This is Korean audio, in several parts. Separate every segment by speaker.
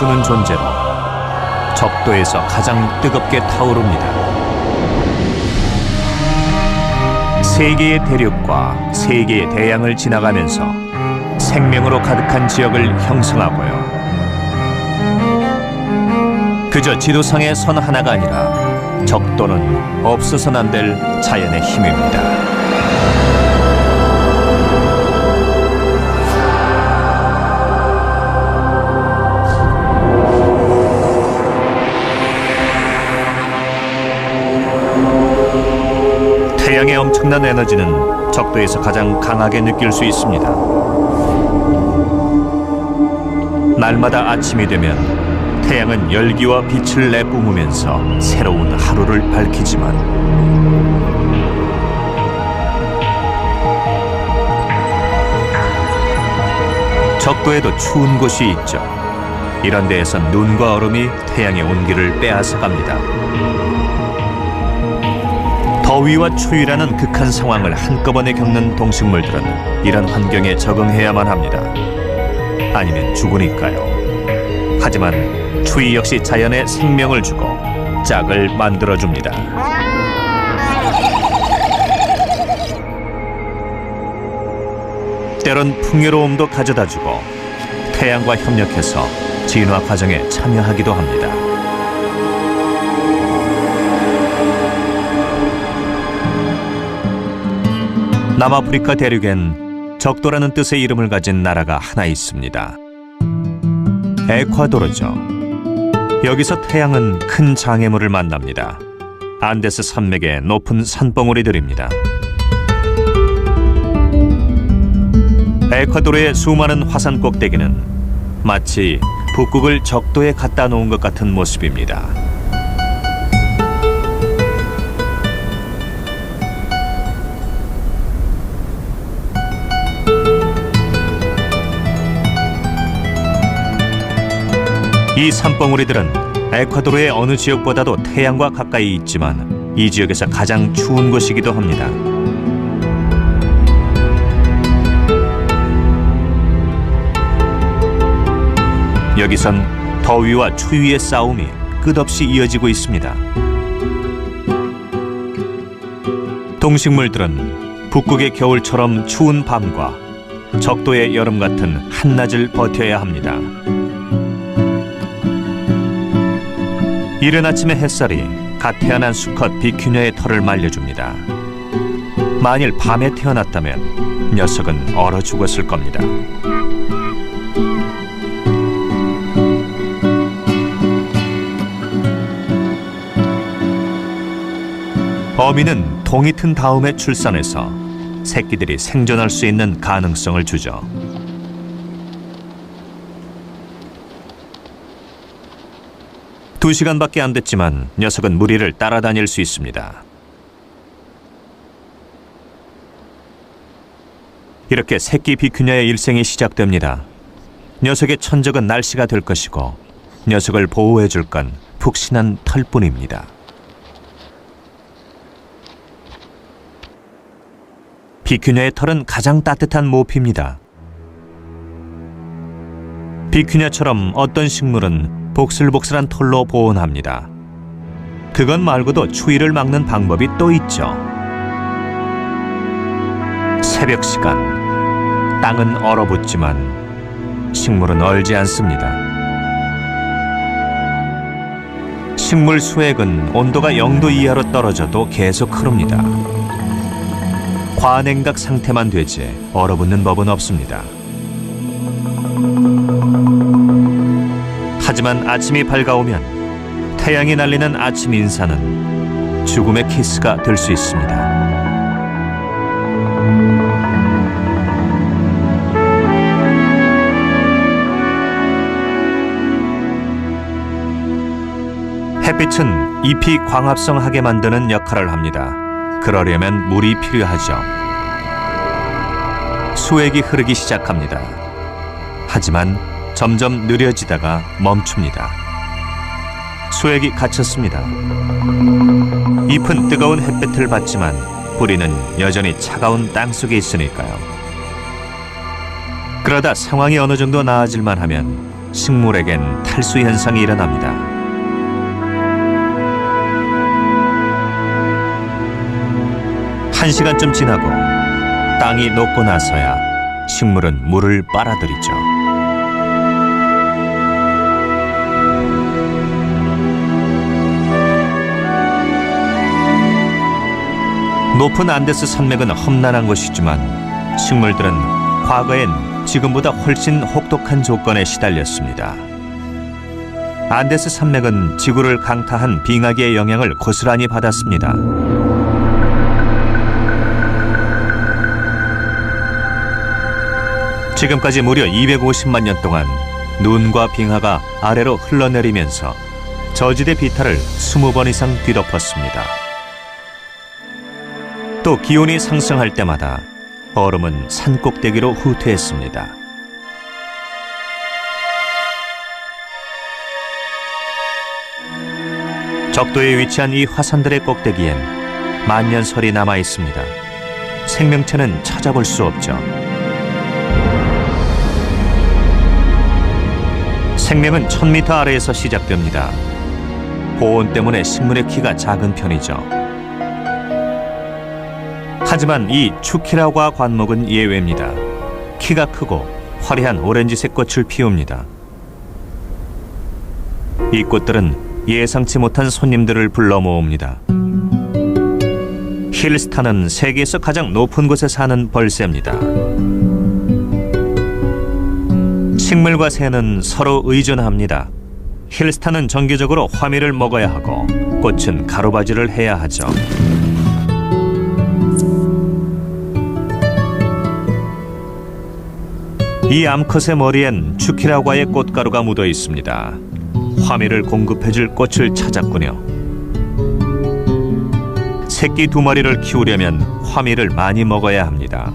Speaker 1: 주는 존재로 적도에서 가장 뜨겁게 타오릅니다. 세 개의 대륙과 세 개의 대양을 지나가면서 생명으로 가득한 지역을 형성하고요. 그저 지도상의 선 하나가 아니라 적도는 없어서는 안 될 자연의 힘입니다. 태양의 엄청난 에너지는 적도에서 가장 강하게 느낄 수 있습니다. 날마다 아침이 되면 태양은 열기와 빛을 내뿜으면서 새로운 하루를 밝히지만 적도에도 추운 곳이 있죠. 이런 데에선 눈과 얼음이 태양의 온기를 빼앗아 갑니다. 더위와 추위라는 극한 상황을 한꺼번에 겪는 동식물들은 이런 환경에 적응해야만 합니다. 아니면 죽으니까요. 하지만 추위 역시 자연에 생명을 주고 짝을 만들어줍니다. 때론 풍요로움도 가져다주고 태양과 협력해서 진화 과정에 참여하기도 합니다. 남아프리카 대륙엔 적도라는 뜻의 이름을 가진 나라가 하나 있습니다. 에콰도르죠. 여기서 태양은 큰 장애물을 만납니다. 안데스 산맥의 높은 산봉우리들입니다. 에콰도르의 수많은 화산 꼭대기는 마치 북극을 적도에 갖다 놓은 것 같은 모습입니다. 이 산봉우리들은 에콰도르의 어느 지역보다도 태양과 가까이 있지만 이 지역에서 가장 추운 곳이기도 합니다. 여기선 더위와 추위의 싸움이 끝없이 이어지고 있습니다. 동식물들은 북극의 겨울처럼 추운 밤과 적도의 여름 같은 한낮을 버텨야 합니다. 이른 아침의 햇살이 갓 태어난 수컷 비큐녀의 털을 말려줍니다. 만일 밤에 태어났다면 녀석은 얼어 죽었을 겁니다. 어미는 동이 튼 다음에 출산해서 새끼들이 생존할 수 있는 가능성을 주죠. 두 시간밖에 안 됐지만 녀석은 무리를 따라다닐 수 있습니다. 이렇게 새끼 비큐녀의 일생이 시작됩니다. 녀석의 천적은 날씨가 될 것이고 녀석을 보호해줄 건 푹신한 털뿐입니다. 비큐녀의 털은 가장 따뜻한 모피입니다. 비큐녀처럼 어떤 식물은 복슬복슬한 털로 보온합니다. 그것 말고도 추위를 막는 방법이 또 있죠. 새벽 시간, 땅은 얼어붙지만 식물은 얼지 않습니다. 식물 수액은 온도가 0도 이하로 떨어져도 계속 흐릅니다. 과냉각 상태만 되지 얼어붙는 법은 없습니다. 하지만 아침이 밝아오면 태양이 날리는 아침 인사는 죽음의 키스가 될 수 있습니다. 햇빛은 잎이 광합성하게 만드는 역할을 합니다. 그러려면 물이 필요하죠. 수액이 흐르기 시작합니다. 하지만 점점 느려지다가 멈춥니다. 수액이 갇혔습니다. 잎은 뜨거운 햇빛을 받지만 뿌리는 여전히 차가운 땅속에 있으니까요. 그러다 상황이 어느 정도 나아질만 하면 식물에겐 탈수 현상이 일어납니다. 한 시간쯤 지나고 땅이 녹고 나서야 식물은 물을 빨아들이죠. 높은 안데스 산맥은 험난한 곳이지만 식물들은 과거엔 지금보다 훨씬 혹독한 조건에 시달렸습니다. 안데스 산맥은 지구를 강타한 빙하기의 영향을 고스란히 받았습니다. 지금까지 무려 250만 년 동안 눈과 빙하가 아래로 흘러내리면서 저지대 비탈을 20번 이상 뒤덮었습니다. 또 기온이 상승할 때마다 얼음은 산 꼭대기로 후퇴했습니다. 적도에 위치한 이 화산들의 꼭대기엔 만년설이 남아 있습니다. 생명체는 찾아볼 수 없죠. 생명은 1000m 아래에서 시작됩니다. 고온 때문에 식물의 키가 작은 편이죠. 하지만 이 추키라과 관목은 예외입니다. 키가 크고 화려한 오렌지색 꽃을 피웁니다. 이 꽃들은 예상치 못한 손님들을 불러 모읍니다. 힐스타는 세계에서 가장 높은 곳에 사는 벌새입니다. 식물과 새는 서로 의존합니다. 힐스타는 정기적으로 화미를 먹어야 하고 꽃은 가루바지를 해야 하죠. 이 암컷의 머리엔 추키라과의 꽃가루가 묻어 있습니다. 화미를 공급해줄 꽃을 찾았군요. 새끼 2마리를 키우려면 화미를 많이 먹어야 합니다.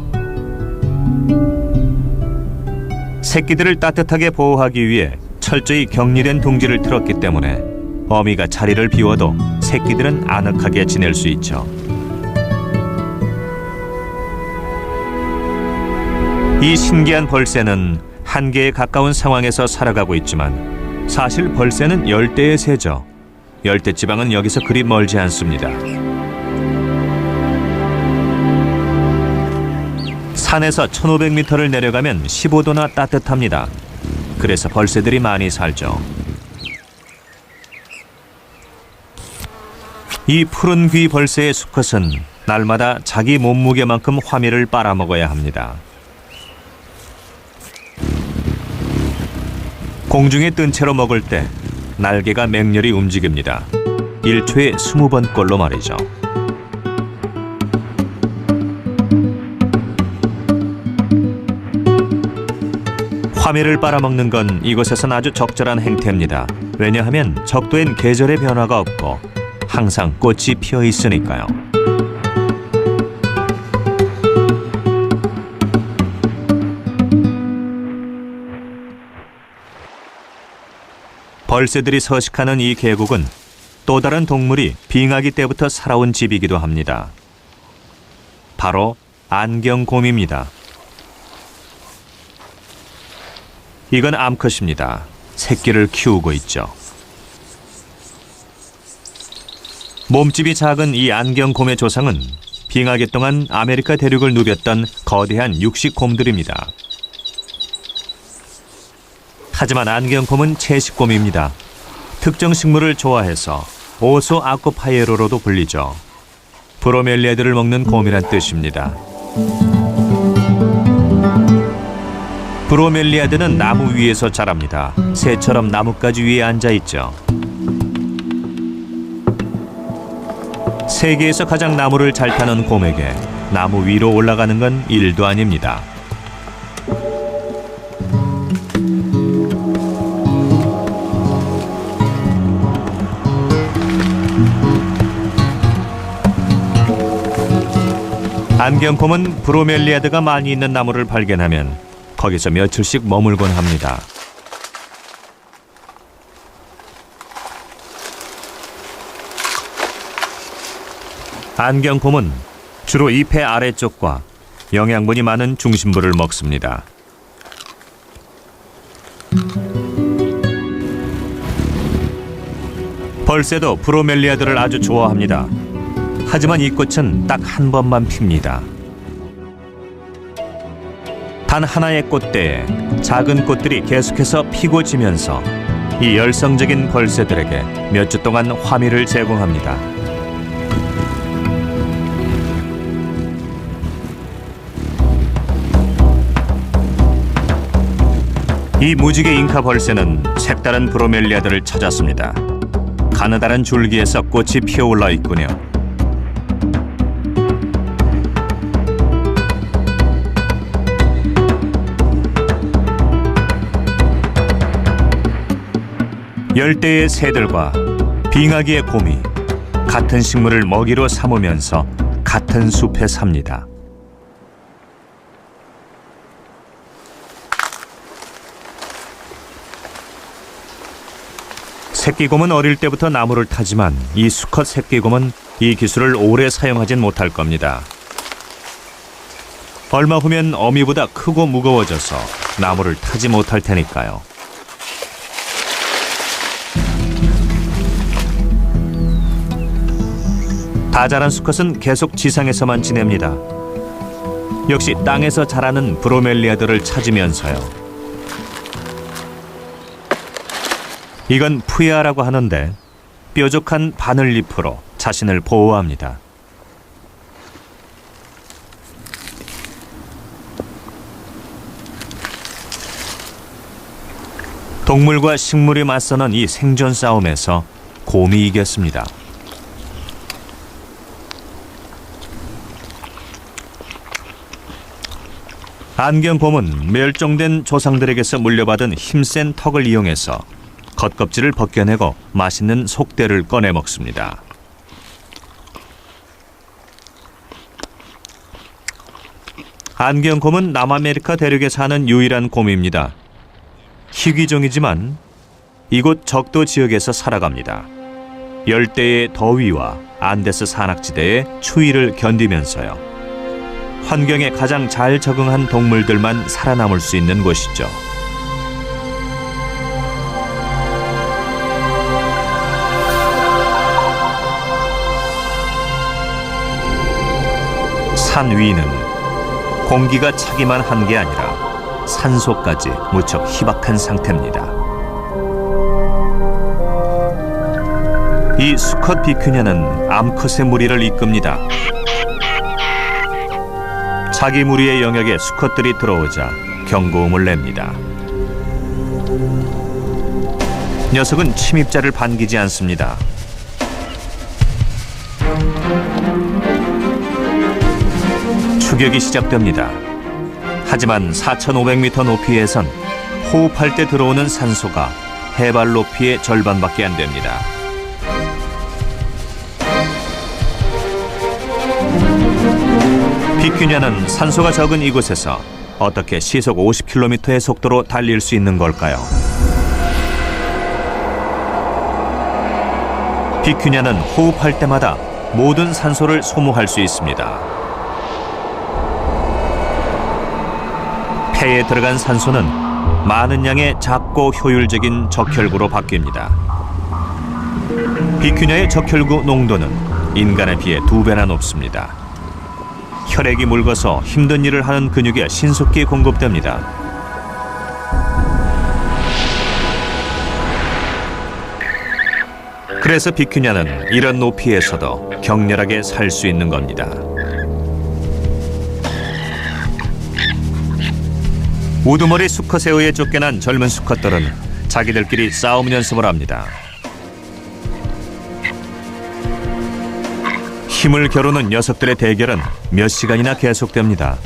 Speaker 1: 새끼들을 따뜻하게 보호하기 위해 철저히 격리된 둥지를 틀었기 때문에 어미가 자리를 비워도 새끼들은 아늑하게 지낼 수 있죠. 이 신기한 벌새는 한계에 가까운 상황에서 살아가고 있지만 사실 벌새는 열대의 새죠. 열대지방은 여기서 그리 멀지 않습니다. 산에서 1500m를 내려가면 15도나 따뜻합니다. 그래서 벌새들이 많이 살죠. 이 푸른 귀 벌새의 수컷은 날마다 자기 몸무게만큼 화미를 빨아먹어야 합니다. 공중에 뜬 채로 먹을 때 날개가 맹렬히 움직입니다. 1초에 20번꼴로 말이죠. 화미를 빨아먹는 건 이곳에선 아주 적절한 행태입니다. 왜냐하면 적도엔 계절의 변화가 없고 항상 꽃이 피어 있으니까요. 벌새들이 서식하는 이 계곡은 또 다른 동물이 빙하기 때부터 살아온 집이기도 합니다. 바로 안경곰입니다. 이건 암컷입니다. 새끼를 키우고 있죠. 몸집이 작은 이 안경곰의 조상은 빙하기 동안 아메리카 대륙을 누볐던 거대한 육식곰들입니다. 하지만 안경곰은 채식곰입니다. 특정 식물을 좋아해서 오소 아코파이에로로도 불리죠. 브로멜리아들을 먹는 곰이란 뜻입니다. 브로멜리아드는 나무 위에서 자랍니다. 새처럼 나뭇가지 위에 앉아있죠. 세계에서 가장 나무를 잘 타는 곰에게 나무 위로 올라가는 건 일도 아닙니다. 안경곰은 브로멜리아드가 많이 있는 나무를 발견하면 거기서 며칠씩 머물곤 합니다. 안경곰은 주로 잎의 아래쪽과 영양분이 많은 중심부를 먹습니다. 벌새도 브로멜리아들을 아주 좋아합니다. 하지만 이 꽃은 딱 한 번만 핍니다. 단 하나의 꽃대에 작은 꽃들이 계속해서 피고 지면서 이 열성적인 벌새들에게 몇 주 동안 화미를 제공합니다. 이 무지개 잉카 벌새는 색다른 브로멜리아들을 찾았습니다. 가느다란 줄기에서 꽃이 피어올라 있군요. 열대의 새들과 빙하기의 곰이 같은 식물을 먹이로 삼으면서 같은 숲에 삽니다. 새끼곰은 어릴 때부터 나무를 타지만 이 수컷 새끼곰은 이 기술을 오래 사용하진 못할 겁니다. 얼마 후면 어미보다 크고 무거워져서 나무를 타지 못할 테니까요. 다 자란 수컷은 계속 지상에서만 지냅니다. 역시 땅에서 자라는 브로멜리아들을 찾으면서요. 이건 푸야라고 하는데 뾰족한 바늘잎으로 자신을 보호합니다. 동물과 식물이 맞서는 이 생존 싸움에서 곰이 이겼습니다. 안경곰은 멸종된 조상들에게서 물려받은 힘센 턱을 이용해서 겉껍질을 벗겨내고 맛있는 속대를 꺼내 먹습니다. 안경곰은 남아메리카 대륙에 사는 유일한 곰입니다. 희귀종이지만 이곳 적도 지역에서 살아갑니다. 열대의 더위와 안데스 산악지대의 추위를 견디면서요. 환경에 가장 잘 적응한 동물들만 살아남을 수 있는 곳이죠. 산 위는 공기가 차기만 한 게 아니라 산소까지 무척 희박한 상태입니다. 이 수컷 비큐냐는 암컷의 무리를 이끕니다. 자기 무리의 영역에 수컷들이 들어오자 경고음을 냅니다. 녀석은 침입자를 반기지 않습니다. 추격이 시작됩니다. 하지만 4,500m 높이에선 호흡할 때 들어오는 산소가 해발 높이의 절반밖에 안 됩니다. 비큐냐는 산소가 적은 이곳에서 어떻게 시속 50km의 속도로 달릴 수 있는 걸까요? 비큐냐는 호흡할 때마다 모든 산소를 소모할 수 있습니다. 폐에 들어간 산소는 많은 양의 작고 효율적인 적혈구로 바뀝니다. 비큐냐의 적혈구 농도는 인간에 비해 2배나 높습니다. 혈액이 묽어서 힘든 일을 하는 근육에 신속히 공급됩니다. 그래서 비큐냐는 이런 높이에서도 격렬하게 살 수 있는 겁니다. 우두머리 수컷에 의해 쫓겨난 젊은 수컷들은 자기들끼리 싸움 연습을 합니다. 힘을 겨루는 녀석들의 대결은 몇 시간이나 계속됩니다.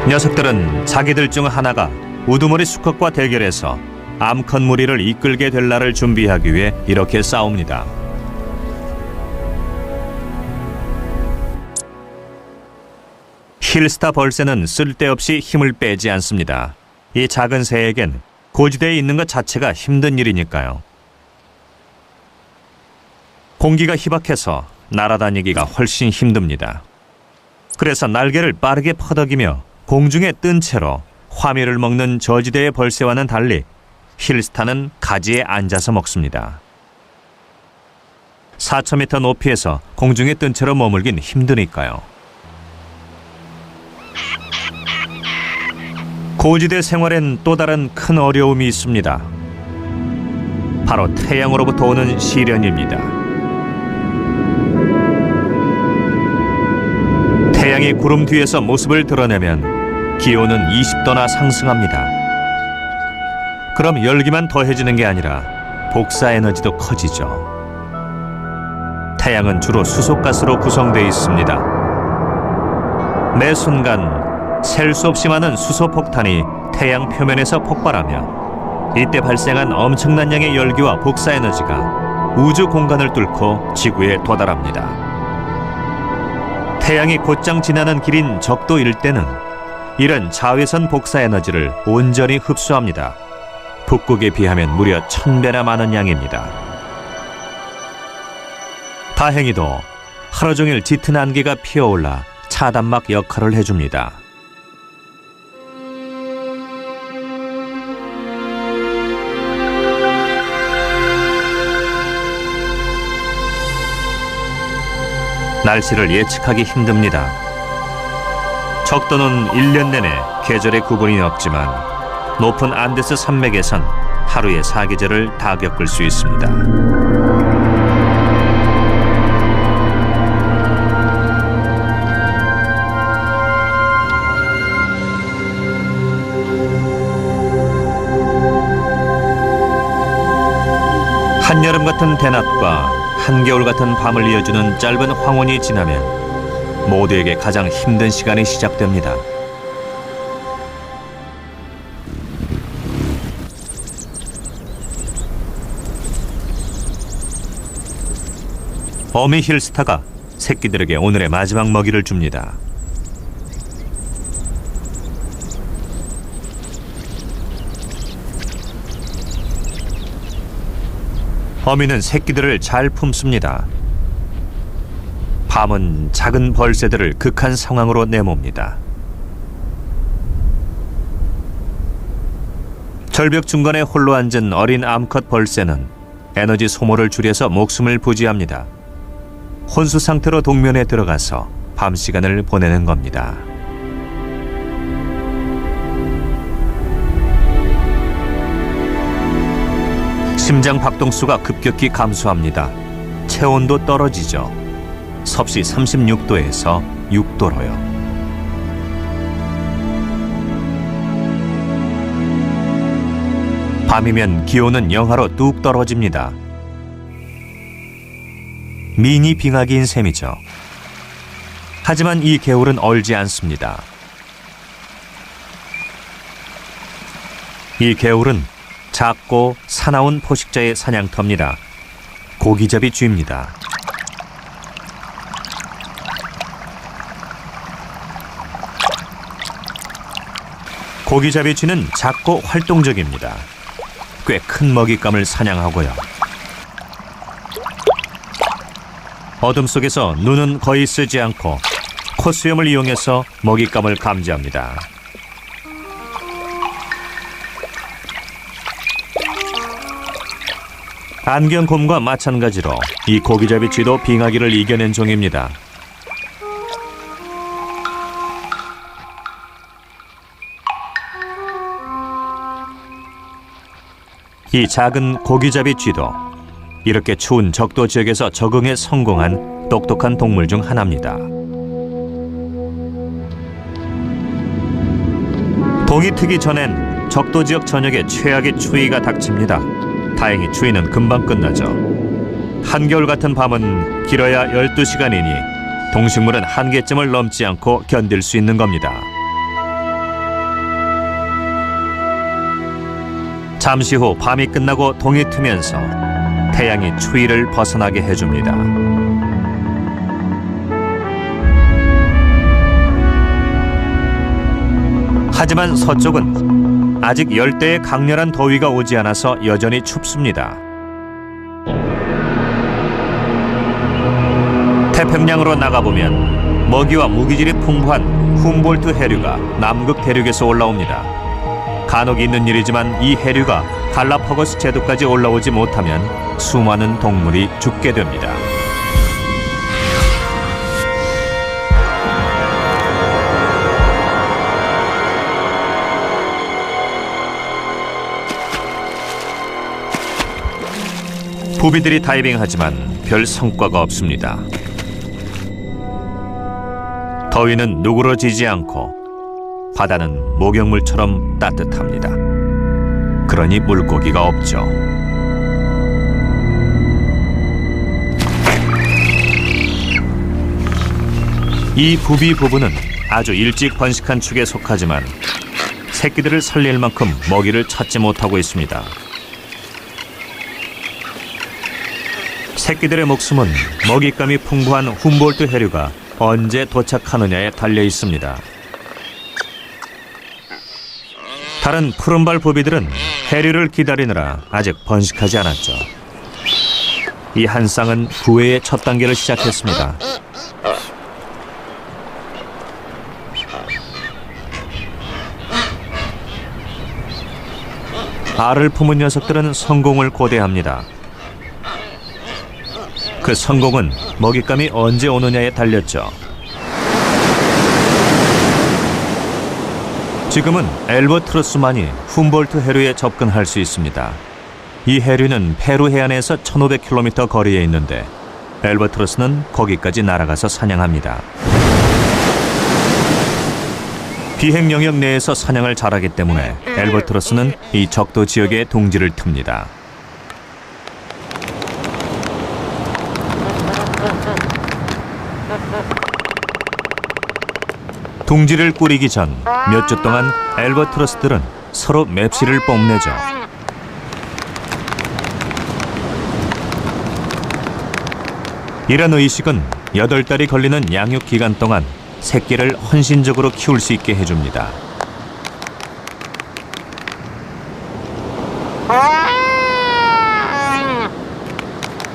Speaker 1: 녀석들은 자기들 중 하나가 우두머리 수컷과 대결해서 암컷 무리를 이끌게 될 날을 준비하기 위해 이렇게 싸웁니다. 힐스타 벌새는 쓸데없이 힘을 빼지 않습니다. 이 작은 새에겐 고지대에 있는 것 자체가 힘든 일이니까요. 공기가 희박해서 날아다니기가 훨씬 힘듭니다. 그래서 날개를 빠르게 퍼덕이며 공중에 뜬 채로 화미를 먹는 저지대의 벌새와는 달리 힐스타는 가지에 앉아서 먹습니다. 4,000m 높이에서 공중에 뜬 채로 머물긴 힘드니까요. 고지대 생활엔 또 다른 큰 어려움이 있습니다. 바로 태양으로부터 오는 시련입니다. 태양이 구름 뒤에서 모습을 드러내면 기온은 20도나 상승합니다. 그럼 열기만 더해지는 게 아니라 복사 에너지도 커지죠. 태양은 주로 수소가스로 구성되어 있습니다. 매 순간 셀 수 없이 많은 수소 폭탄이 태양 표면에서 폭발하며 이때 발생한 엄청난 양의 열기와 복사 에너지가 우주 공간을 뚫고 지구에 도달합니다. 태양이 곧장 지나는 길인 적도 일대는 이런 자외선 복사 에너지를 온전히 흡수합니다. 북극에 비하면 무려 1000배나 많은 양입니다. 다행히도 하루 종일 짙은 안개가 피어올라 차단막 역할을 해줍니다. 날씨를 예측하기 힘듭니다. 적도는 1년 내내 계절의 구분이 없지만 높은 안데스 산맥에선 하루에 4계절을 다 겪을 수 있습니다. 한여름 같은 대낮과 한겨울 같은 밤을 이어주는 짧은 황혼이 지나면 모두에게 가장 힘든 시간이 시작됩니다. 어미 힐스타가 새끼들에게 오늘의 마지막 먹이를 줍니다. 어미는 새끼들을 잘 품습니다. 밤은 작은 벌새들을 극한 상황으로 내몹니다. 절벽 중간에 홀로 앉은 어린 암컷 벌새는 에너지 소모를 줄여서 목숨을 부지합니다. 혼수 상태로 동면에 들어가서 밤 시간을 보내는 겁니다. 심장 박동수가 급격히 감소합니다. 체온도 떨어지죠. 섭씨 36도에서 6도로요. 밤이면 기온은 영하로 뚝 떨어집니다. 미니 빙하기인 셈이죠. 하지만 이 개울은 얼지 않습니다. 이 개울은 작고 사나운 포식자의 사냥터입니다. 고기잡이 쥐입니다. 고기잡이 쥐는 작고 활동적입니다. 꽤 큰 먹잇감을 사냥하고요. 어둠 속에서 눈은 거의 쓰지 않고 콧수염을 이용해서 먹잇감을 감지합니다. 안경곰과 마찬가지로 이 고기잡이 쥐도 빙하기를 이겨낸 종입니다. 이 작은 고기잡이 쥐도 이렇게 추운 적도 지역에서 적응에 성공한 똑똑한 동물 중 하나입니다. 동이 트기 전엔 적도 지역 전역에 최악의 추위가 닥칩니다. 다행히 추위는 금방 끝나죠. 한겨울 같은 밤은 길어야 12시간이니 동식물은 한계점을 넘지 않고 견딜 수 있는 겁니다. 잠시 후 밤이 끝나고 동이 트면서 태양이 추위를 벗어나게 해줍니다. 하지만 서쪽은 아직 열대의 강렬한 더위가 오지 않아서 여전히 춥습니다. 태평양으로 나가보면 먹이와 무기질이 풍부한 훔볼트 해류가 남극 대륙에서 올라옵니다. 간혹 있는 일이지만 이 해류가 갈라파고스 제도까지 올라오지 못하면 수많은 동물이 죽게 됩니다. 부비들이 다이빙하지만 별 성과가 없습니다. 더위는 누그러지지 않고 바다는 목욕물처럼 따뜻합니다. 그러니 물고기가 없죠. 이 부비 부부는 아주 일찍 번식한 축에 속하지만 새끼들을 살릴 만큼 먹이를 찾지 못하고 있습니다. 새끼들의 목숨은 먹잇감이 풍부한 훔볼트 해류가 언제 도착하느냐에 달려 있습니다. 다른 푸른발 부비들은 해류를 기다리느라 아직 번식하지 않았죠. 이 한 쌍은 부회의 첫 단계를 시작했습니다. 알을 품은 녀석들은 성공을 고대합니다. 그 성공은 먹잇감이 언제 오느냐에 달렸죠. 지금은 엘버트로스만이 훔볼트 해류에 접근할 수 있습니다. 이 해류는 페루 해안에서 1500km 거리에 있는데 엘버트로스는 거기까지 날아가서 사냥합니다. 비행 영역 내에서 사냥을 잘하기 때문에 엘버트로스는 이 적도 지역에 둥지를 틉니다. 둥지를 꾸리기 전 몇 주 동안 엘버트로스들은 서로 맵시를 뽐내죠. 이런 의식은 8달이 걸리는 양육 기간 동안 새끼를 헌신적으로 키울 수 있게 해줍니다.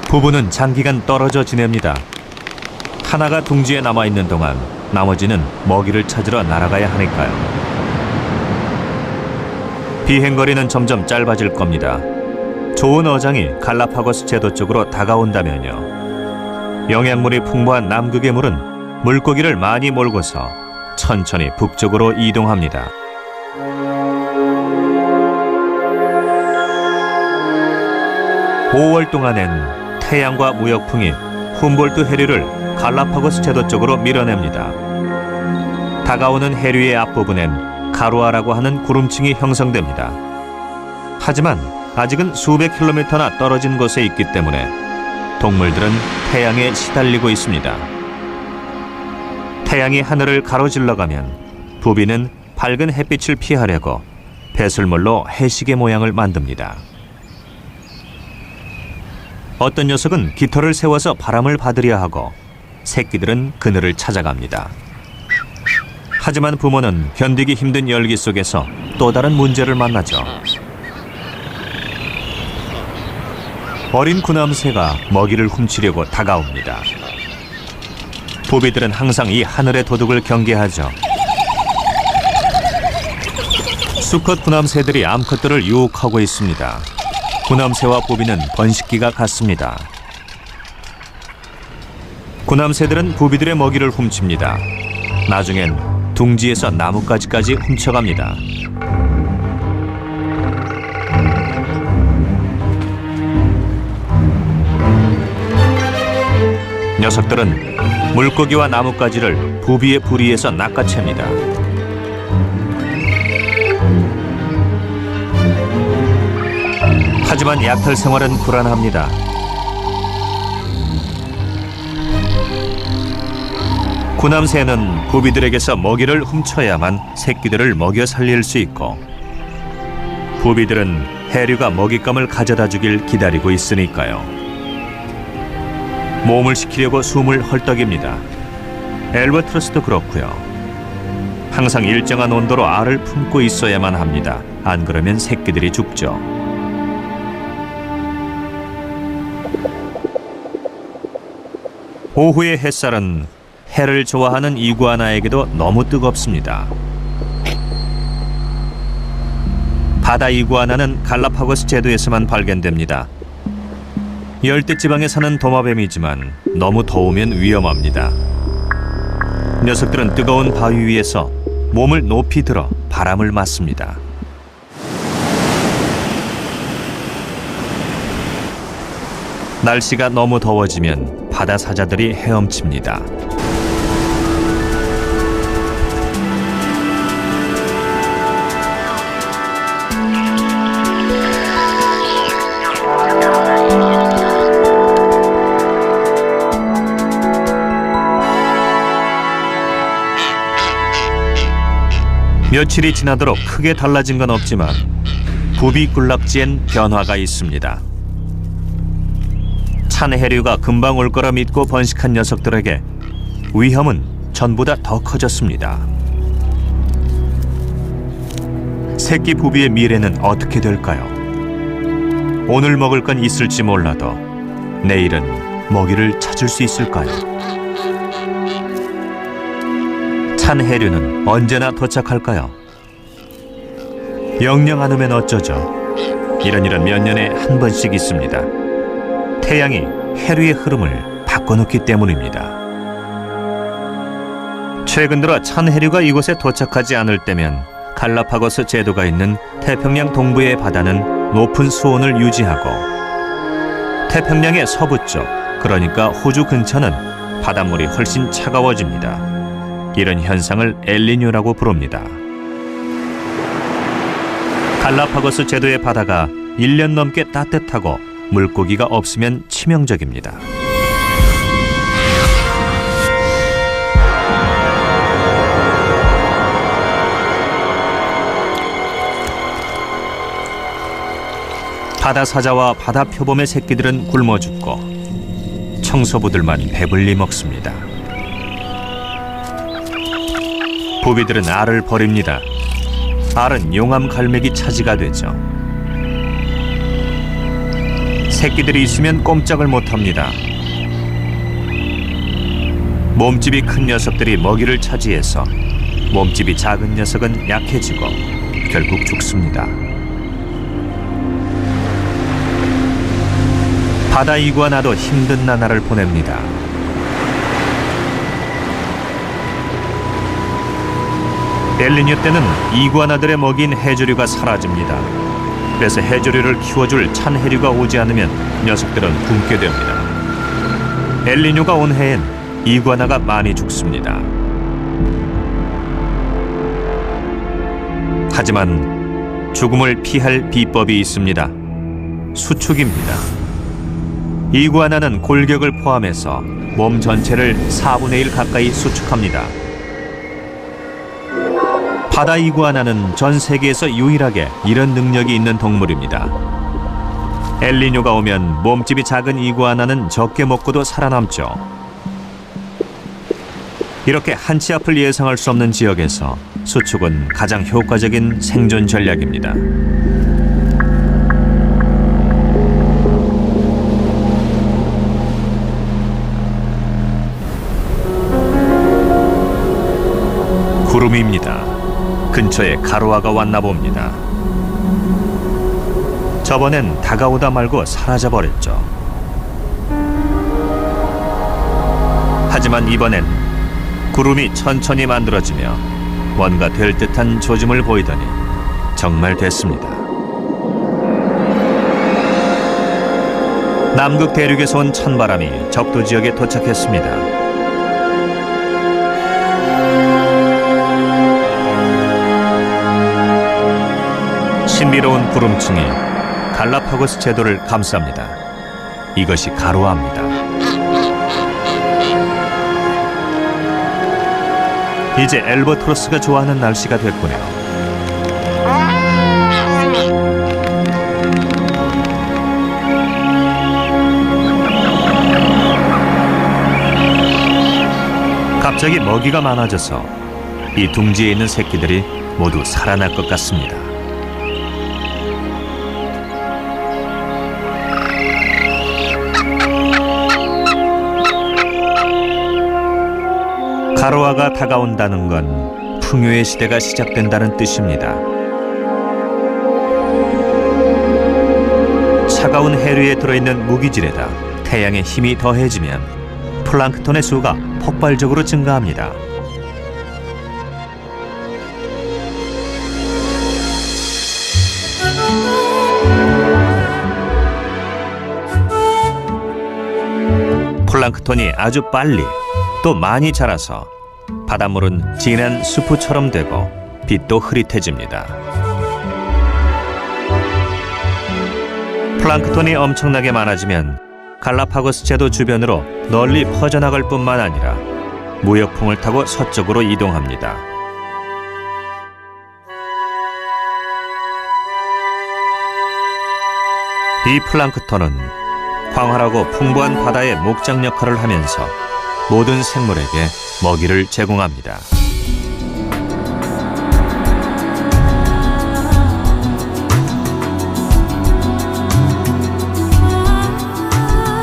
Speaker 1: 부부는 장기간 떨어져 지냅니다. 하나가 둥지에 남아있는 동안 나머지는 먹이를 찾으러 날아가야 하니까요. 비행거리는 점점 짧아질 겁니다. 좋은 어장이 갈라파고스 제도 쪽으로 다가온다면요. 영양물이 풍부한 남극의 물은 물고기를 많이 몰고서 천천히 북쪽으로 이동합니다. (5월) 동안엔 태양과 무역풍이 훔볼트 해류를 갈라파고스 제도 쪽으로 밀어냅니다. 다가오는 해류의 앞부분엔 가루아라고 하는 구름층이 형성됩니다. 하지만 아직은 수백 킬로미터나 떨어진 곳에 있기 때문에 동물들은 태양에 시달리고 있습니다. 태양이 하늘을 가로질러가면 부비는 밝은 햇빛을 피하려고 배설물로 해시계 모양을 만듭니다. 어떤 녀석은 깃털을 세워서 바람을 받으려 하고 새끼들은 그늘을 찾아갑니다. 하지만 부모는 견디기 힘든 열기 속에서 또 다른 문제를 만나죠. 어린 구남새가 먹이를 훔치려고 다가옵니다. 부비들은 항상 이 하늘의 도둑을 경계하죠. 수컷 구남새들이 암컷들을 유혹하고 있습니다. 구남새와 부비는 번식기가 같습니다. 구남새들은 부비들의 먹이를 훔칩니다. 나중엔 둥지에서 나뭇가지까지 훔쳐갑니다. 녀석들은 물고기와 나뭇가지를 부비의 부리에서 낚아챕니다. 하지만 약탈 생활은 불안합니다. 구남새는 부비들에게서 먹이를 훔쳐야만 새끼들을 먹여 살릴 수 있고 부비들은 해류가 먹잇감을 가져다 주길 기다리고 있으니까요. 몸을 식히려고 숨을 헐떡입니다. 엘버트로스도 그렇고요. 항상 일정한 온도로 알을 품고 있어야만 합니다. 안 그러면 새끼들이 죽죠. 오후의 햇살은 해를 좋아하는 이구아나에게도 너무 뜨겁습니다. 바다 이구아나는 갈라파고스 제도에서만 발견됩니다. 열대지방에 사는 도마뱀이지만 너무 더우면 위험합니다. 녀석들은 뜨거운 바위 위에서 몸을 높이 들어 바람을 맞습니다. 날씨가 너무 더워지면 바다 사자들이 헤엄칩니다. 며칠이 지나도록 크게 달라진 건 없지만 부비굴락지엔 변화가 있습니다. 찬 해류가 금방 올 거라 믿고 번식한 녀석들에게 위험은 전보다 더 커졌습니다. 새끼 부비의 미래는 어떻게 될까요? 오늘 먹을 건 있을지 몰라도 내일은 먹이를 찾을 수 있을까요? 찬 해류는 언제나 도착할까요? 영영 안 오면 어쩌죠? 이런 몇 년에 한 번씩 있습니다. 태양이 해류의 흐름을 바꿔놓기 때문입니다. 최근 들어 찬 해류가 이곳에 도착하지 않을 때면 갈라파고스 제도가 있는 태평양 동부의 바다는 높은 수온을 유지하고 태평양의 서부 쪽, 그러니까 호주 근처는 바닷물이 훨씬 차가워집니다. 이런 현상을 엘니뇨라고 부릅니다. 갈라파고스 제도의 바다가 1년 넘게 따뜻하고 물고기가 없으면 치명적입니다. 바다 사자와 바다 표범의 새끼들은 굶어 죽고 청소부들만 배불리 먹습니다. 부비들은 알을 버립니다. 알은 용암 갈매기 차지가 되죠. 새끼들이 있으면 꼼짝을 못합니다. 몸집이 큰 녀석들이 먹이를 차지해서 몸집이 작은 녀석은 약해지고 결국 죽습니다. 바다 이구아나도 힘든 나날을 보냅니다. 엘니뇨 때는 이구아나들의 먹이인 해조류가 사라집니다. 그래서 해조류를 키워줄 찬 해류가 오지 않으면 녀석들은 굶게 됩니다. 엘니뇨가 온 해엔 이구아나가 많이 죽습니다. 하지만 죽음을 피할 비법이 있습니다. 수축입니다. 이구아나는 골격을 포함해서 몸 전체를 4분의 1 가까이 수축합니다. 바다 이구아나는 전 세계에서 유일하게 이런 능력이 있는 동물입니다. 엘니뇨가 오면 몸집이 작은 이구아나는 적게 먹고도 살아남죠. 이렇게 한치 앞을 예상할 수 없는 지역에서 수축은 가장 효과적인 생존 전략입니다. 구름입니다. 근처에 가로아가 왔나 봅니다. 저번엔 다가오다 말고 사라져버렸죠. 하지만 이번엔 구름이 천천히 만들어지며 뭔가 될 듯한 조짐을 보이더니 정말 됐습니다. 남극 대륙에서 온 찬바람이 적도 지역에 도착했습니다. 신비로운 구름층이 갈라파고스 제도를 감쌉니다. 이것이 가로아입니다. 이제 엘버트로스가 좋아하는 날씨가 됐군요. 갑자기 먹이가 많아져서 이 둥지에 있는 새끼들이 모두 살아날 것 같습니다. 가로화가 다가온다는 건 풍요의 시대가 시작된다는 뜻입니다. 차가운 해류에 들어있는 무기질에다 태양의 힘이 더해지면 플랑크톤의 수가 폭발적으로 증가합니다. 플랑크톤이 아주 빨리 또 많이 자라서 바닷물은 진한 수프처럼 되고 빛도 흐릿해집니다. 플랑크톤이 엄청나게 많아지면 갈라파고스 제도 주변으로 널리 퍼져나갈 뿐만 아니라 무역풍을 타고 서쪽으로 이동합니다. 이 플랑크톤은 광활하고 풍부한 바다의 목장 역할을 하면서 모든 생물에게 먹이를 제공합니다.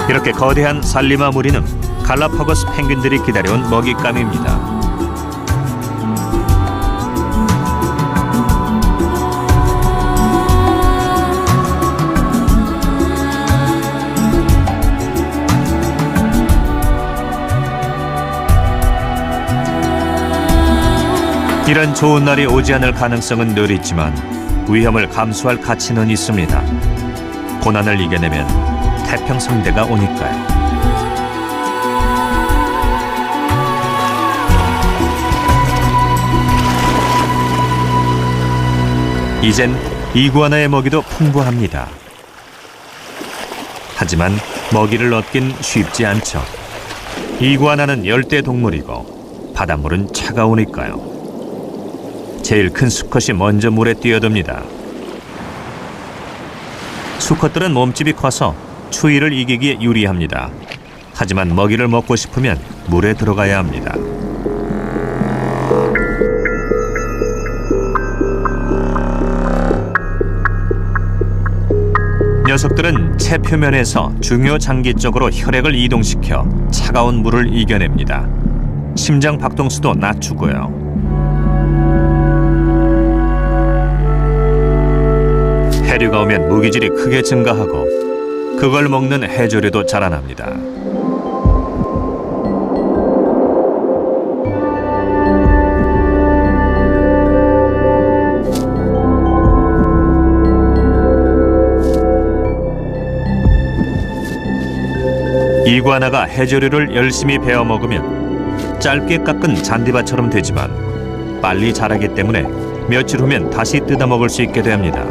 Speaker 1: 이렇게 거대한 살리마 무리는 갈라파고스 펭귄들이 기다려온 먹잇감입니다. 이런 좋은 날이 오지 않을 가능성은 늘 있지만 위험을 감수할 가치는 있습니다. 고난을 이겨내면 태평성대가 오니까요. 이젠 이구아나의 먹이도 풍부합니다. 하지만 먹이를 얻긴 쉽지 않죠. 이구아나는 열대 동물이고 바닷물은 차가우니까요. 제일 큰 수컷이 먼저 물에 뛰어듭니다. 수컷들은 몸집이 커서 추위를 이기기에 유리합니다. 하지만 먹이를 먹고 싶으면 물에 들어가야 합니다. 녀석들은 체 표면에서 중요 장기 쪽으로 혈액을 이동시켜 차가운 물을 이겨냅니다. 심장 박동수도 낮추고요. 해류가 오면 무기질이 크게 증가하고 그걸 먹는 해조류도 자라납니다. 이구아나가 해조류를 열심히 베어 먹으면 짧게 깎은 잔디밭처럼 되지만 빨리 자라기 때문에 며칠 후면 다시 뜯어 먹을 수 있게 됩니다.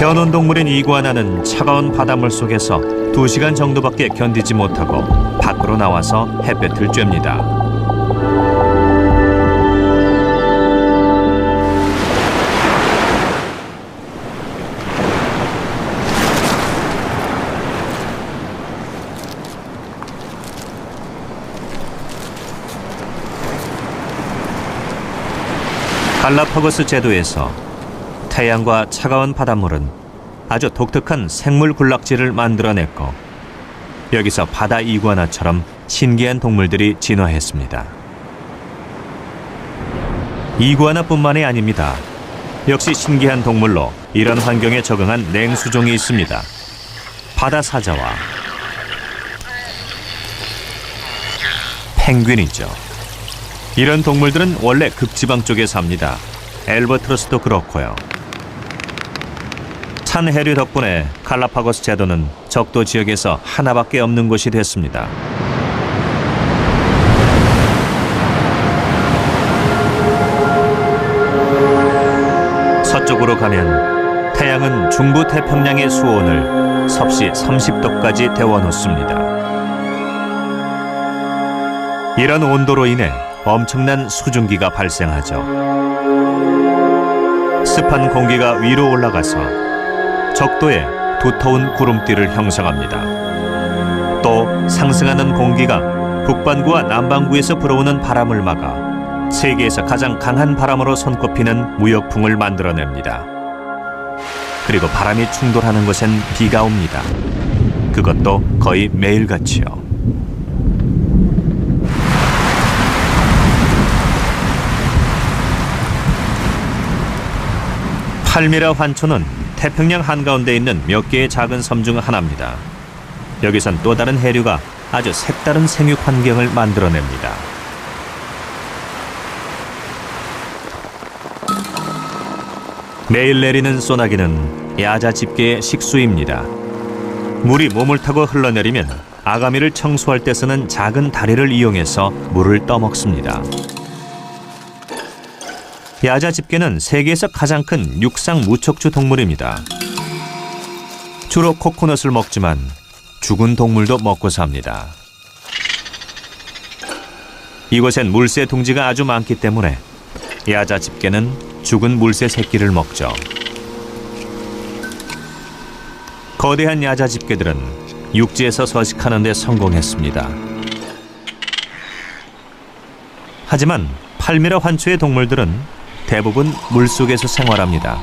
Speaker 1: 변온 동물인 이구아나는 차가운 바닷물 속에서 2시간 정도밖에 견디지 못하고 밖으로 나와서 햇볕을 쬐입니다. 갈라파고스 제도에서 태양과 차가운 바닷물은 아주 독특한 생물 군락지를 만들어냈고 여기서 바다 이구아나처럼 신기한 동물들이 진화했습니다. 이구아나뿐만이 아닙니다. 역시 신기한 동물로 이런 환경에 적응한 냉수종이 있습니다. 바다 사자와 펭귄이죠. 이런 동물들은 원래 극지방 쪽에 삽니다. 엘버트로스도 그렇고요. 찬 해류 덕분에 갈라파고스 제도는 적도 지역에서 하나밖에 없는 곳이 됐습니다. 서쪽으로 가면 태양은 중부 태평양의 수온을 섭씨 30도까지 데워놓습니다. 이런 온도로 인해 엄청난 수증기가 발생하죠. 습한 공기가 위로 올라가서 적도에 두터운 구름띠를 형성합니다. 또 상승하는 공기가 북반구와 남반구에서 불어오는 바람을 막아 세계에서 가장 강한 바람으로 손꼽히는 무역풍을 만들어냅니다. 그리고 바람이 충돌하는 곳엔 비가 옵니다. 그것도 거의 매일같이요. 팔미라 환초는 태평양 한가운데 있는 몇 개의 작은 섬 중 하나입니다. 여기선 또 다른 해류가 아주 색다른 생육 환경을 만들어냅니다. 매일 내리는 소나기는 야자 집게의 식수입니다. 물이 몸을 타고 흘러내리면 아가미를 청소할 때 쓰는 작은 다리를 이용해서 물을 떠먹습니다. 야자 집게는 세계에서 가장 큰 육상 무척추 동물입니다. 주로 코코넛을 먹지만 죽은 동물도 먹고 삽니다. 이곳엔 물새 둥지가 아주 많기 때문에 야자 집게는 죽은 물새 새끼를 먹죠. 거대한 야자 집게들은 육지에서 서식하는 데 성공했습니다. 하지만 팔미라 환초의 동물들은 대부분 물속에서 생활합니다.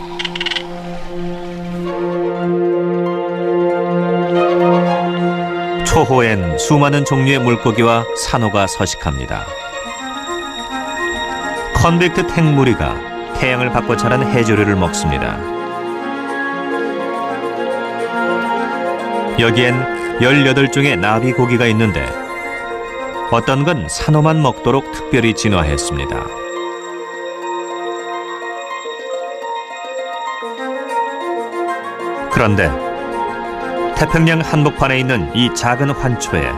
Speaker 1: 초호엔 수많은 종류의 물고기와 산호가 서식합니다. 컨빅트 탱무리가 태양을 받고 자란 해조류를 먹습니다. 여기엔 18종의 나비 고기가 있는데 어떤 건 산호만 먹도록 특별히 진화했습니다. 그런데 태평양 한복판에 있는 이 작은 환초에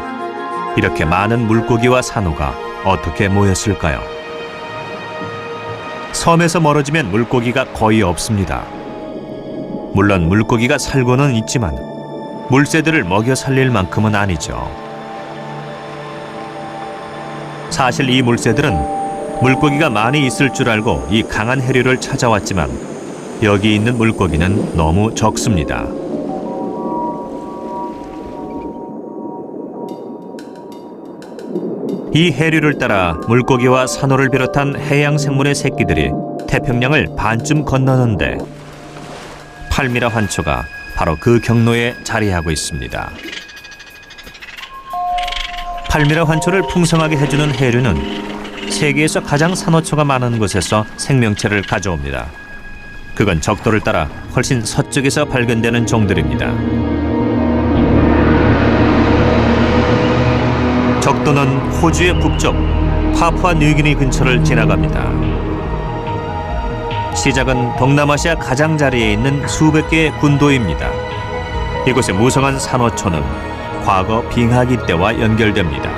Speaker 1: 이렇게 많은 물고기와 산호가 어떻게 모였을까요? 섬에서 멀어지면 물고기가 거의 없습니다. 물론 물고기가 살고는 있지만 물새들을 먹여 살릴 만큼은 아니죠. 사실 이 물새들은 물고기가 많이 있을 줄 알고 이 강한 해류를 찾아왔지만 여기 있는 물고기는 너무 적습니다. 이 해류를 따라 물고기와 산호를 비롯한 해양 생물의 새끼들이 태평양을 반쯤 건너는데 팔미라 환초가 바로 그 경로에 자리하고 있습니다. 팔미라 환초를 풍성하게 해주는 해류는 세계에서 가장 산호초가 많은 곳에서 생명체를 가져옵니다. 그건 적도를 따라 훨씬 서쪽에서 발견되는 종들입니다. 적도는 호주의 북쪽 파푸아 뉴기니 근처를 지나갑니다. 시작은 동남아시아 가장자리에 있는 수백 개의 군도입니다. 이곳의 무성한 산호초는 과거 빙하기 때와 연결됩니다.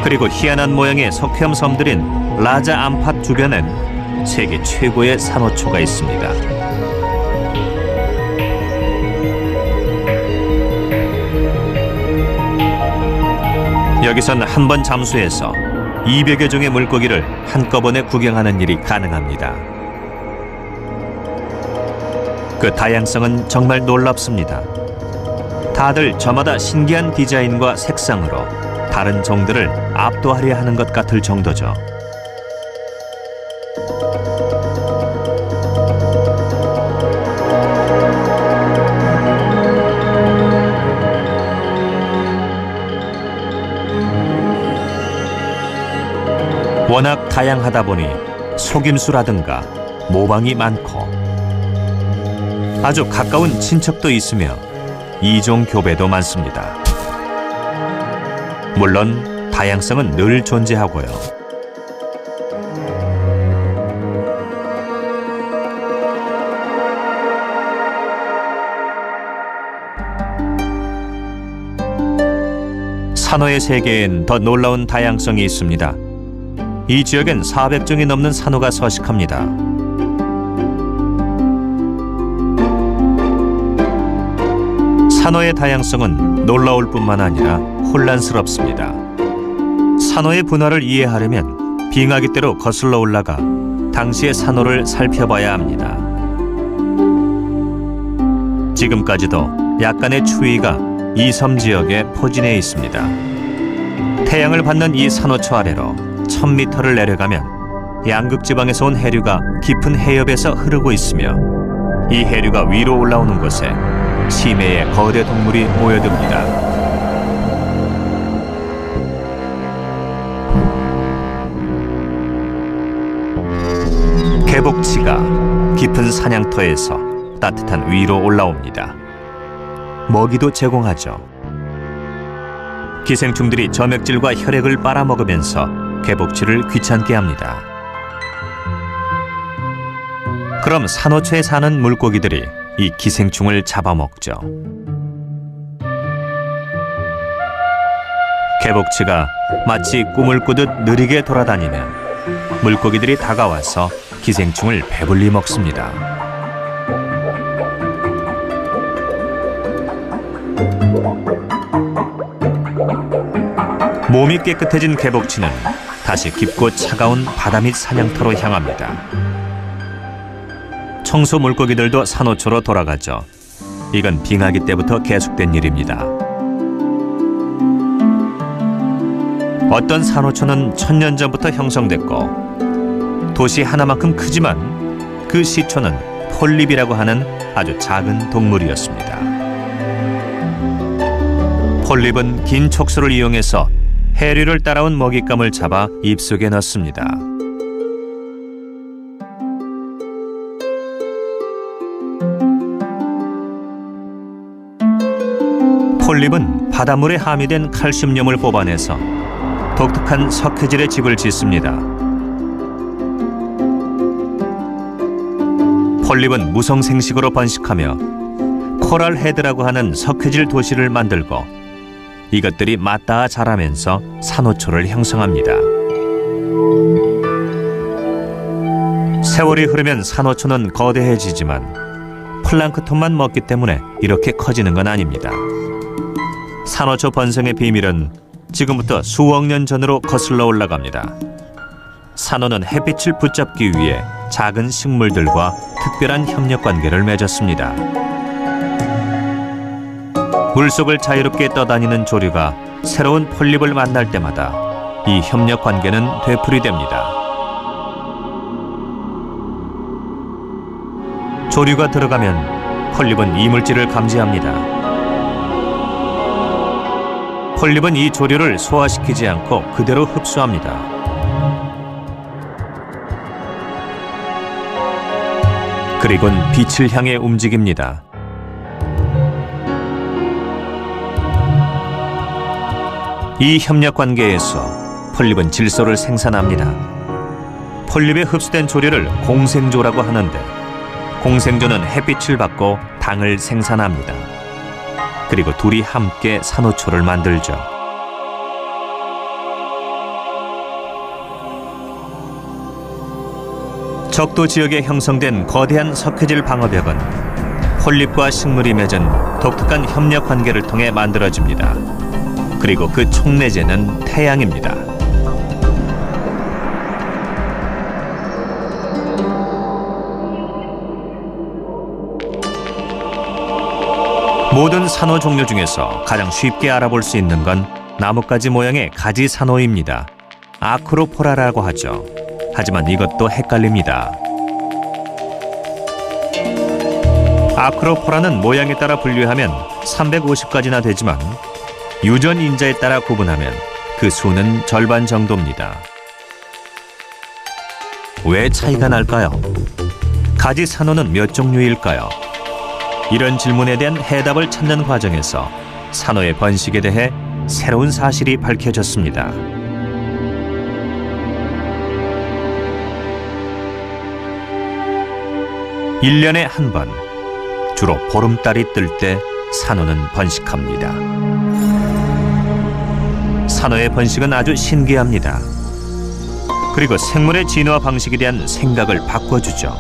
Speaker 1: 그리고 희한한 모양의 석회암 섬들인 라자 암팟 주변엔 세계 최고의 산호초가 있습니다. 여기선 한 번 잠수해서 200여 종의 물고기를 한꺼번에 구경하는 일이 가능합니다. 그 다양성은 정말 놀랍습니다. 다들 저마다 신기한 디자인과 색상으로 다른 종들을 압도하려 하는 것 같을 정도죠. 워낙 다양하다 보니 속임수라든가 모방이 많고 아주 가까운 친척도 있으며 이종 교배도 많습니다. 물론 다양성은 늘 존재하고요. 산호의 세계엔 더 놀라운 다양성이 있습니다. 이 지역엔 400종이 넘는 산호가 서식합니다. 산호의 다양성은 놀라울 뿐만 아니라 혼란스럽습니다. 산호의 분화를 이해하려면 빙하기대로 거슬러 올라가 당시의 산호를 살펴봐야 합니다. 지금까지도 약간의 추위가 이 섬 지역에 포진해 있습니다. 태양을 받는 이 산호초 아래로 1000m를 내려가면 양극지방에서 온 해류가 깊은 해협에서 흐르고 있으며 이 해류가 위로 올라오는 곳에 심해의 거대 동물이 모여듭니다. 개복치가 깊은 사냥터에서 따뜻한 위로 올라옵니다. 먹이도 제공하죠. 기생충들이 점액질과 혈액을 빨아먹으면서 개복치를 귀찮게 합니다. 그럼 산호초에 사는 물고기들이 이 기생충을 잡아먹죠. 개복치가 마치 꿈을 꾸듯 느리게 돌아다니면 물고기들이 다가와서 기생충을 배불리 먹습니다. 몸이 깨끗해진 개복치는 다시 깊고 차가운 바다 밑 사냥터로 향합니다. 청소 물고기들도 산호초로 돌아가죠. 이건 빙하기 때부터 계속된 일입니다. 어떤 산호초는 1000년 전부터 형성됐고 도시 하나만큼 크지만 그 시초는 폴립이라고 하는 아주 작은 동물이었습니다. 폴립은 긴 촉수를 이용해서 해류를 따라온 먹잇감을 잡아 입속에 넣습니다. 폴립은 바닷물에 함유된 칼슘염을 뽑아내서 독특한 석회질의 집을 짓습니다. 폴립은 무성생식으로 번식하며 코랄 헤드라고 하는 석회질 도시를 만들고 이것들이 맞닿아 자라면서 산호초를 형성합니다. 세월이 흐르면 산호초는 거대해지지만 플랑크톤만 먹기 때문에 이렇게 커지는 건 아닙니다. 산호초 번성의 비밀은 지금부터 수억 년 전으로 거슬러 올라갑니다. 산호는 햇빛을 붙잡기 위해 작은 식물들과 특별한 협력관계를 맺었습니다. 물속을 자유롭게 떠다니는 조류가 새로운 폴립을 만날 때마다 이 협력관계는 되풀이됩니다. 조류가 들어가면 폴립은 이물질을 감지합니다. 폴립은 이 조류를 소화시키지 않고 그대로 흡수합니다. 그리곤 빛을 향해 움직입니다. 이 협력관계에서 폴립은 질소를 생산합니다. 폴립에 흡수된 조류를 공생조라고 하는데 공생조는 햇빛을 받고 당을 생산합니다. 그리고 둘이 함께 산호초를 만들죠. 적도 지역에 형성된 거대한 석회질 방어벽은 폴립과 식물이 맺은 독특한 협력 관계를 통해 만들어집니다. 그리고 그 촉매제는 태양입니다. 모든 산호 종류 중에서 가장 쉽게 알아볼 수 있는 건 나뭇가지 모양의 가지 산호입니다. 아크로포라라고 하죠. 하지만 이것도 헷갈립니다. 아크로포라는 모양에 따라 분류하면 350가지나 되지만 유전 인자에 따라 구분하면 그 수는 절반 정도입니다. 왜 차이가 날까요? 가지 산호는 몇 종류일까요? 이런 질문에 대한 해답을 찾는 과정에서 산호의 번식에 대해 새로운 사실이 밝혀졌습니다. (1년에) 한 번, 주로 보름달이 뜰 때 산호는 번식합니다. 산호의 번식은 아주 신기합니다. 그리고 생물의 진화 방식에 대한 생각을 바꿔주죠.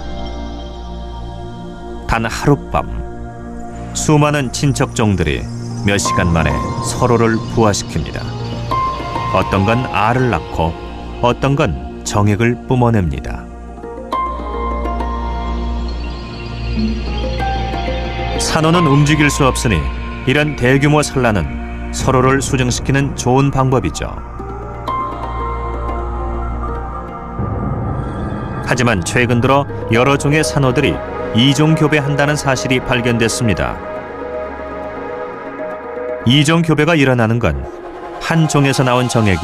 Speaker 1: 단 하룻밤, 수많은 친척종들이 몇 시간 만에 서로를 부화시킵니다. 어떤 건 알을 낳고 어떤 건 정액을 뿜어냅니다. 산호는 움직일 수 없으니 이런 대규모 산란은 서로를 수정시키는 좋은 방법이죠. 하지만 최근 들어 여러 종의 산호들이 이종교배한다는 사실이 발견됐습니다. 이종교배가 일어나는 건 한 종에서 나온 정액이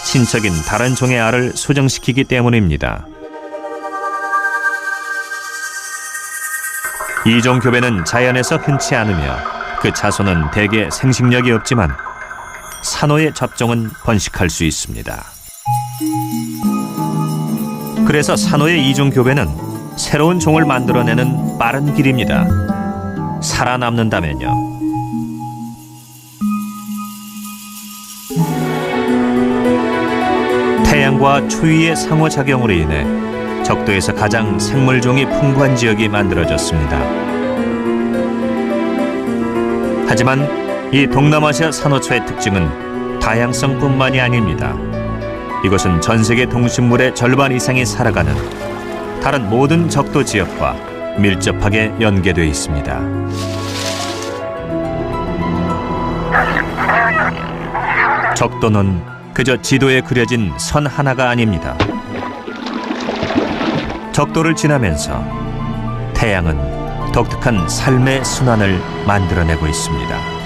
Speaker 1: 친척인 다른 종의 알을 수정시키기 때문입니다. 이종교배는 자연에서 흔치 않으며 그 자손은 대개 생식력이 없지만 산호의 잡종은 번식할 수 있습니다. 그래서 산호의 이종교배는 새로운 종을 만들어내는 빠른 길입니다. 살아남는다면요. 태양과 추위의 상호작용으로 인해 적도에서 가장 생물종이 풍부한 지역이 만들어졌습니다. 하지만 이 동남아시아 산호초의 특징은 다양성뿐만이 아닙니다. 이곳은 전 세계 동식물의 절반 이상이 살아가는 다른 모든 적도 지역과 밀접하게 연계되어 있습니다. 적도는 그저 지도에 그려진 선 하나가 아닙니다. 적도를 지나면서 태양은 독특한 삶의 순환을 만들어내고 있습니다.